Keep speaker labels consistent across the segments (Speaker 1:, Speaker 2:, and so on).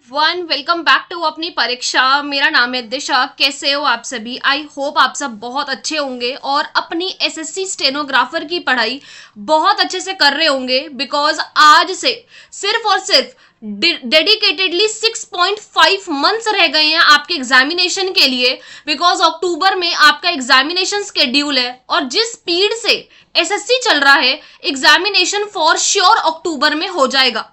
Speaker 1: One welcome back to अपनी परीक्षा। मेरा नाम है दिशा। कैसे हो आप सभी? आई होप आप सब बहुत अच्छे होंगे और अपनी एसएससी स्टेनोग्राफर की पढ़ाई बहुत अच्छे से कर रहे होंगे। बिकॉज आज से सिर्फ और सिर्फ डेडिकेटेडली 6.5 मंथ्स रह गए हैं आपके एग्जामिनेशन के लिए। बिकॉज अक्टूबर में आपका एग्जामिनेशन स्केड्यूल है और जिस स्पीड से एसएससी चल रहा है, एग्जामिनेशन फॉर श्योर अक्टूबर में हो जाएगा।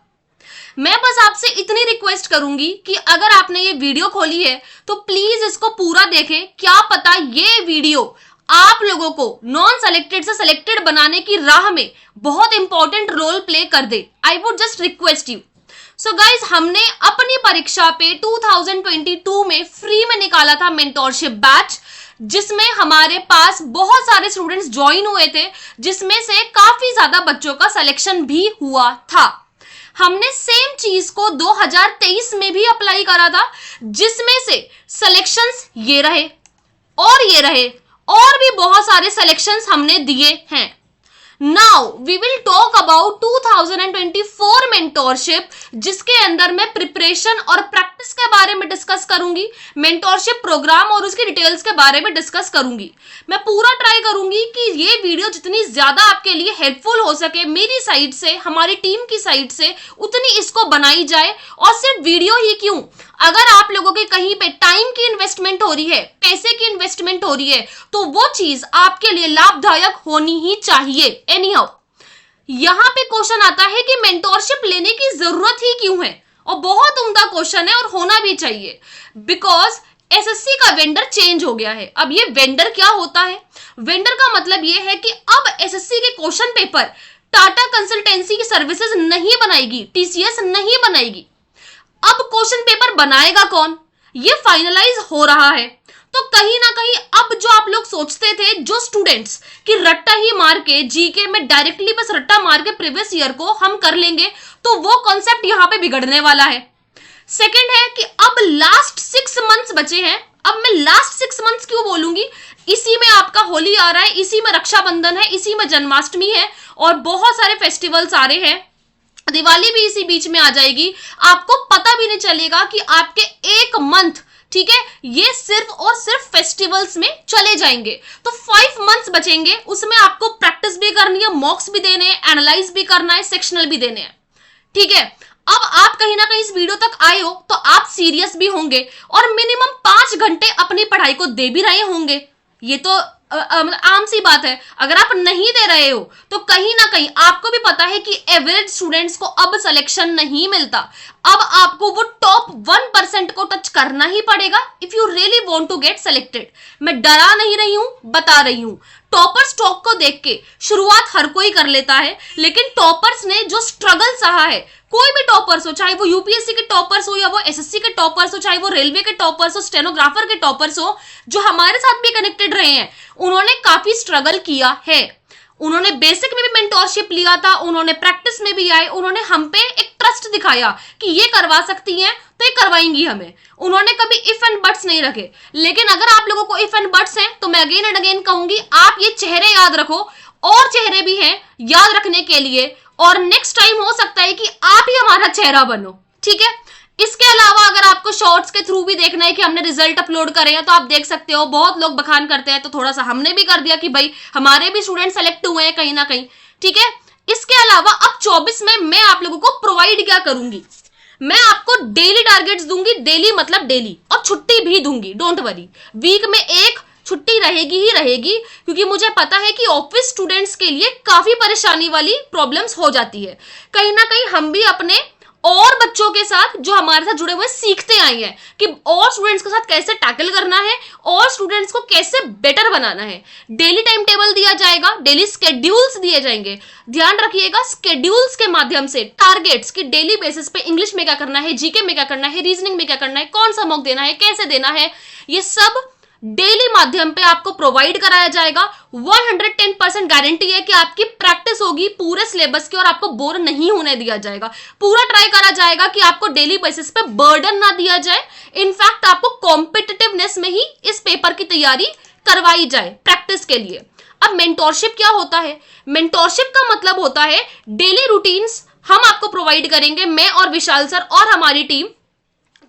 Speaker 1: मैं बस आपसे इतनी रिक्वेस्ट करूंगी कि अगर आपने ये वीडियो खोली है तो प्लीज इसको पूरा देखें। क्या पता ये वीडियो आप लोगों को नॉन सेलेक्टेड से सिलेक्टेड बनाने की राह में बहुत इंपॉर्टेंट रोल प्ले कर दे। I would just request you. So guys, हमने अपनी परीक्षा पे 2022 में फ्री में निकाला था मेंटोरशिप बैच, जिसमें हमारे पास बहुत सारे स्टूडेंट्स ज्वाइन हुए थे, जिसमें से काफी ज्यादा बच्चों का सिलेक्शन भी हुआ था। हमने सेम चीज को 2023 में भी अप्लाई करा था, जिसमें से सिलेक्शंस ये रहे और ये रहे और भी बहुत सारे सिलेक्शंस हमने दिए हैं। Now we will talk about 2024 mentorship, जिसके अंदर मैं प्रिपरेशन और प्रैक्टिस के बारे में डिस्कस करूंगी, मेंटोरशिप प्रोग्राम और उसकी डिटेल्स के बारे में डिस्कस करूंगी। मैं पूरा ट्राई करूंगी कि ये वीडियो जितनी ज्यादा आपके लिए हेल्पफुल हो सके मेरी साइड से, हमारी टीम की साइड से, उतनी इसको बनाई जाए। और सिर्फ वीडियो ही क्यों, अगर आप लोगों के कहीं पे टाइम की इन्वेस्टमेंट हो रही है, पैसे की इन्वेस्टमेंट हो रही है, तो वो चीज आपके लिए लाभदायक होनी ही चाहिए। एनीहाउ, यहां पे क्वेश्चन आता है कि मेंटोरशिप लेने की जरूरत ही क्यों है, और बहुत उम्दा क्वेश्चन है और होना भी चाहिए। बिकॉज एसएससी का वेंडर चेंज हो गया है। अब ये वेंडर क्या होता है? वेंडर का मतलब ये है कि अब एसएससी के क्वेश्चन पेपर टाटा कंसल्टेंसी की सर्विसेज नहीं बनाएगी, टीसीएस नहीं बनाएगी। अब क्वेश्चन पेपर बनाएगा कौन, ये फाइनलाइज हो रहा है। तो कहीं ना कहीं अब जो आप लोग सोचते थे, जो स्टूडेंट्स कि रट्टा ही मार के जीके में डायरेक्टली बस रट्टा मार के प्रीवियस ईयर को हम कर लेंगे, तो वो कॉन्सेप्ट यहां पे बिगड़ने वाला है। सेकंड है कि अब लास्ट 6 मंथ्स बचे हैं। अब मैं लास्ट 6 मंथ्स क्यों बोलूंगी? इसी में आपका होली आ रहा है, इसी में रक्षाबंधन है, इसी में जन्माष्टमी है और बहुत सारे फेस्टिवल्स आ रहे हैं। दिवाली भी इसी बीच में आ जाएगी। आपको पता भी नहीं चलेगा कि आपके 1 मंथ, ठीक है, ये सिर्फ और सिर्फ फेस्टिवल्स में चले जाएंगे। तो 5 मंथ्स बचेंगे, उसमें आपको प्रैक्टिस भी करनी है, मॉक्स भी देने हैं, एनालाइज भी करना है, सेक्शनल भी देने हैं। ठीक है, अब आप कहीं ना कहीं इस वीडियो तक आए हो तो आप सीरियस भी होंगे और मिनिमम 5 घंटे अपनी पढ़ाई को दे भी रहे होंगे। ये तो आम सी बात है। अगर आप नहीं दे रहे हो तो कहीं ना कहीं आपको भी पता है कि एवरेज स्टूडेंट्स को अब सिलेक्शन नहीं मिलता। अब आपको वो टॉप 1% को टच करना ही पड़ेगा if you really want to get selected. मैं डरा नहीं रही हूं, बता रही हूं। टॉपर्स टॉक को देख के शुरुआत हर कोई कर लेता है, लेकिन टॉपर्स ने जो स्ट्रगल सहा है, कोई भी टॉपर्स हो, चाहे वो यूपीएससी के टॉपर्स हो या वो एसएससी के टॉपर्स हो, चाहे वो रेलवे के टॉपर्स हो, स्टेनोग्राफर के टॉपर्स हो, जो हमारे साथ भी कनेक्टेड रहे हैं, उन्होंने काफी स्ट्रगल किया है। उन्होंने बेसिक में भी मेंटोरशिप लिया था, उन्होंने प्रैक्टिस में भी आए, उन्होंने हम पे एक ट्रस्ट दिखाया कि ये करवा सकती हैं तो ये करवाएंगी हमें। उन्होंने कभी इफ एंड बट्स नहीं रखे। लेकिन अगर आप लोगों को इफ एंड बट्स हैं तो मैं अगेन एंड अगेन कहूंगी, आप ये चेहरे याद रखो, और चेहरे भी हैं याद रखने के लिए, और नेक्स्ट टाइम हो सकता है कि आप ही हमारा चेहरा बनो। ठीक है, इसके अलावा अगर आपको शॉर्ट्स के थ्रू भी देखना है कि हमने रिजल्ट अपलोड करे हैं तो आप देख सकते हो। बहुत लोग बखान करते हैं तो थोड़ा सा हमने भी कर दिया कि भाई हमारे भी स्टूडेंट सेलेक्ट हुए हैं कहीं ना कहीं। ठीक है, इसके अलावा अब 24 में मैं आप लोगों को प्रोवाइड क्या करूंगी, मैं आपको डेली टारगेट्स दूंगी। डेली मतलब डेली, और छुट्टी भी दूंगी, डोंट वरी। वीक में 1 छुट्टी रहेगी ही रहेगी, क्योंकि मुझे पता है कि ऑफिस स्टूडेंट्स के लिए काफी परेशानी वाली प्रॉब्लम्स हो जाती है। कहीं ना कहीं हम भी अपने और बच्चों के साथ जो हमारे साथ जुड़े हुए सीखते आए हैं कि और स्टूडेंट्स के साथ कैसे टैकल करना है और स्टूडेंट्स को कैसे बेटर बनाना है। डेली टाइम टेबल दिया जाएगा, डेली स्केड्यूल्स दिए जाएंगे। ध्यान रखिएगा, स्केड्यूल्स के माध्यम से टारगेट्स की डेली बेसिस पे इंग्लिश में क्या करना है, जीके में क्या करना है, रीजनिंग में क्या करना है, कौन सा मॉक देना है, कैसे देना है, ये सब डेली माध्यम पे आपको प्रोवाइड कराया जाएगा। 110% गारंटी है कि आपकी प्रैक्टिस होगी पूरे सिलेबस की और आपको बोर नहीं होने दिया जाएगा। पूरा ट्राई करा जाएगा कि आपको डेली बेसिस पे बर्डन ना दिया जाए। इनफैक्ट आपको कॉम्पिटिटिवनेस में ही इस पेपर की तैयारी करवाई जाए प्रैक्टिस के लिए। अब मेंटोरशिप क्या होता है? मेंटोरशिप का मतलब होता है डेली रूटीन्स हम आपको प्रोवाइड करेंगे, मैं और विशाल सर और हमारी टीम,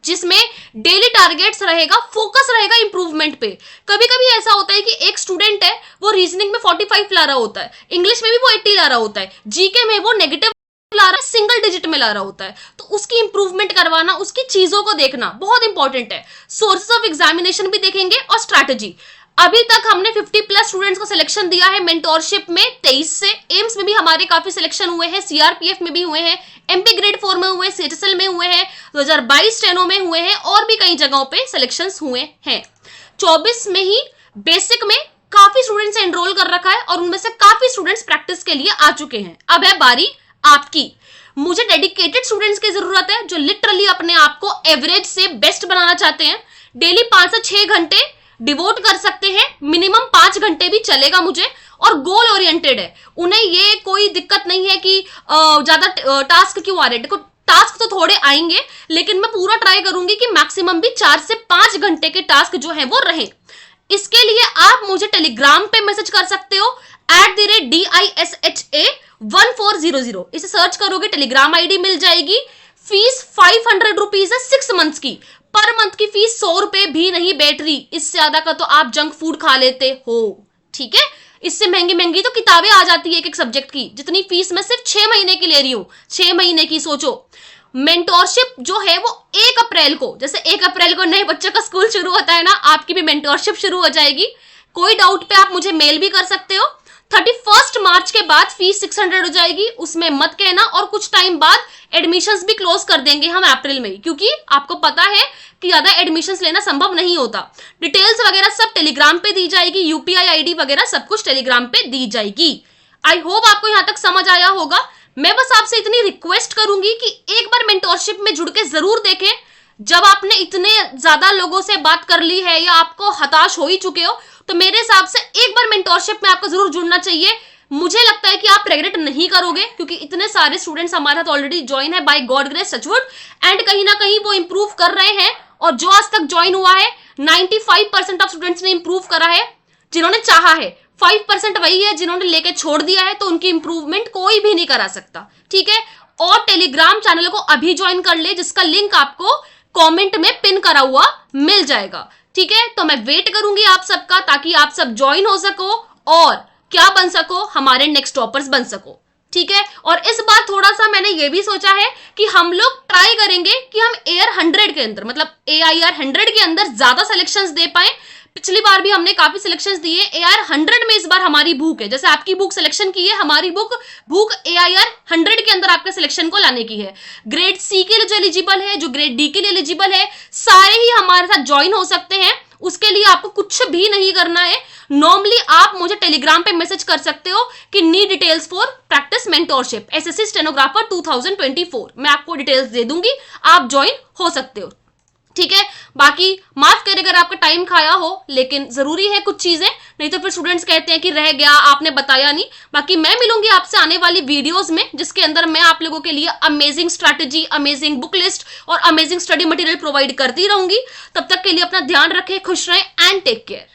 Speaker 1: जिसमें डेली टारगेट्स रहेगा, फोकस रहेगा इंप्रूवमेंट पे। कभी कभी ऐसा होता है कि एक स्टूडेंट है वो रीजनिंग में 45 ला रहा होता है, इंग्लिश में भी वो 80 ला रहा होता है, जीके में वो नेगेटिव ला रहा है, सिंगल डिजिट में ला रहा होता है, तो उसकी इंप्रूवमेंट करवाना, उसकी चीजों को देखना बहुत इंपॉर्टेंट है। सोर्सेस ऑफ एग्जामिनेशन भी देखेंगे और स्ट्रैटेजी। अभी तक हमने 50+ स्टूडेंट्स को सिलेक्शन दिया है मेंटोरशिप में 23 से। एम्स में भी हमारे काफी सिलेक्शन हुए हैं, सीआरपीएफ में भी हुए हैं, एमपी ग्रेड 4 में हुए, सीएचएसएल में हुए हैं, 2022 स्टेनो में हुए हैं और भी कई जगहों पे सिलेक्शंस हुए हैं। 24 में ही बेसिक में काफी स्टूडेंट्स एनरोल कर रखा है और उनमें से काफी स्टूडेंट्स प्रैक्टिस के लिए आ चुके हैं। अब है बारी आपकी। मुझे डेडिकेटेड स्टूडेंट्स की जरूरत है जो लिटरली अपने आप को एवरेज से बेस्ट बनाना चाहते हैं। डेली 5 से 6 घंटे डिवोट कर सकते हैं, मिनिमम 5 घंटे भी चलेगा मुझे, और गोल ओरिएंटेड है। उन्हें ये कोई दिक्कत नहीं है कि ज्यादा टास्क क्यों आ रहे हैं। देखो टास्क तो थोड़े आएंगे, लेकिन मैं पूरा ट्राई करूंगी कि मैक्सिमम भी 4 से 5 घंटे के टास्क जो है वो रहे। इसके लिए आप मुझे टेलीग्राम पे मैसेज कर सकते हो @DISHA1400। इसे सर्च करोगे, टेलीग्राम आईडी मिल जाएगी। फीस 500 रुपीज है 6 मंथ्स की। पर मंथ की फीस 100 रुपए भी नहीं बैठ रही। इससे ज्यादा का तो आप जंक फूड खा लेते हो, ठीक है। इससे महंगी महंगी तो किताबें आ जाती है एक एक सब्जेक्ट की, जितनी फीस मैं सिर्फ 6 महीने की ले रही हूं। 6 महीने की सोचो। मेंटोरशिप जो है वो 1 अप्रैल को, जैसे 1 अप्रैल को नए बच्चों का स्कूल शुरू होता है ना, आपकी भी मेंटोरशिप शुरू हो जाएगी। कोई डाउट पे आप मुझे मेल भी कर सकते हो। 31 मार्च के बाद फीस 600 हो जाएगी, उसमें मत कहना। और कुछ टाइम बाद एडमिशंस भी क्लोज कर देंगे हम अप्रैल में, क्योंकि आपको पता है कि ज्यादा एडमिशंस लेना संभव नहीं होता। डिटेल्स वगैरह सब टेलीग्राम पे दी जाएगी, यूपीआई आईडी वगैरह सब कुछ टेलीग्राम पे दी जाएगी। आई होप आपको यहां तक समझ आया होगा। मैं बस आपसे इतनी रिक्वेस्ट करूंगी कि एक बार मेंटोरशिप में जुड़ के जरूर देखें। जब आपने इतने ज्यादा लोगों से बात कर ली है या आपको हताश हो ही चुके हो, तो मेरे हिसाब से एक बार मेंटोरशिप में आपको जरूर जुड़ना चाहिए। मुझे लगता है कि आप रिग्रेट नहीं करोगे, क्योंकि इतने सारे स्टूडेंट्स हमारे साथ ऑलरेडी ज्वाइन है by God grace, touchwood, and कहीं ना कहीं वो इंप्रूव कर रहे हैं। और जो आज तक ज्वाइन हुआ है 95% ऑफ स्टूडेंट्स ने इंप्रूव करा है, जिन्होंने चाहा है। 5% वही है जिन्होंने लेके छोड़ दिया है, तो उनकी इंप्रूवमेंट कोई भी नहीं करा सकता, ठीक है। और टेलीग्राम चैनल को अभी ज्वाइन कर ले, जिसका लिंक आपको कमेंट में पिन करा हुआ मिल जाएगा, ठीक है। तो मैं वेट करूंगी आप सबका, ताकि आप सब ज्वाइन हो सको और क्या बन सको, हमारे नेक्स्ट टॉपर्स बन सको, ठीक है। और इस बार थोड़ा सा मैंने ये भी सोचा है कि हम लोग ट्राई करेंगे कि हम एयर 100 के अंदर, मतलब AIR 100 के अंदर ज्यादा सिलेक्शंस दे पाए। पिछली बार भी हमने काफी सिलेक्शंस दिए। AIR 100 में इस बार हमारी भूख है, जैसे आपकी भूख सिलेक्शन की है, हमारी भूख AIR 100 के अंदर आपके सिलेक्शन को लाने की है। ग्रेड C के लिए जो एलिजिबल है, जो ग्रेड D के लिए एलिजिबल है, सारे ही हमारे साथ ज्वाइन हो सकते हैं। उसके लिए आपको कुछ भी नहीं करना है। नॉर्मली आप मुझे टेलीग्राम पे मैसेज कर सकते हो कि need details for practice mentorship SSC stenographer 2024। मैं आपको डिटेल्स दे दूंगी, आप ज्वाइन हो सकते हो, ठीक है। बाकी माफ करें अगर आपका टाइम खाया हो, लेकिन जरूरी है कुछ चीजें, नहीं तो फिर स्टूडेंट्स कहते हैं कि रह गया, आपने बताया नहीं। बाकी मैं मिलूंगी आपसे आने वाली वीडियोस में, जिसके अंदर मैं आप लोगों के लिए amazing strategy, amazing book list और अमेजिंग स्टडी मटेरियल प्रोवाइड करती रहूंगी। तब तक के लिए अपना ध्यान रखें, खुश रहें एंड टेक केयर।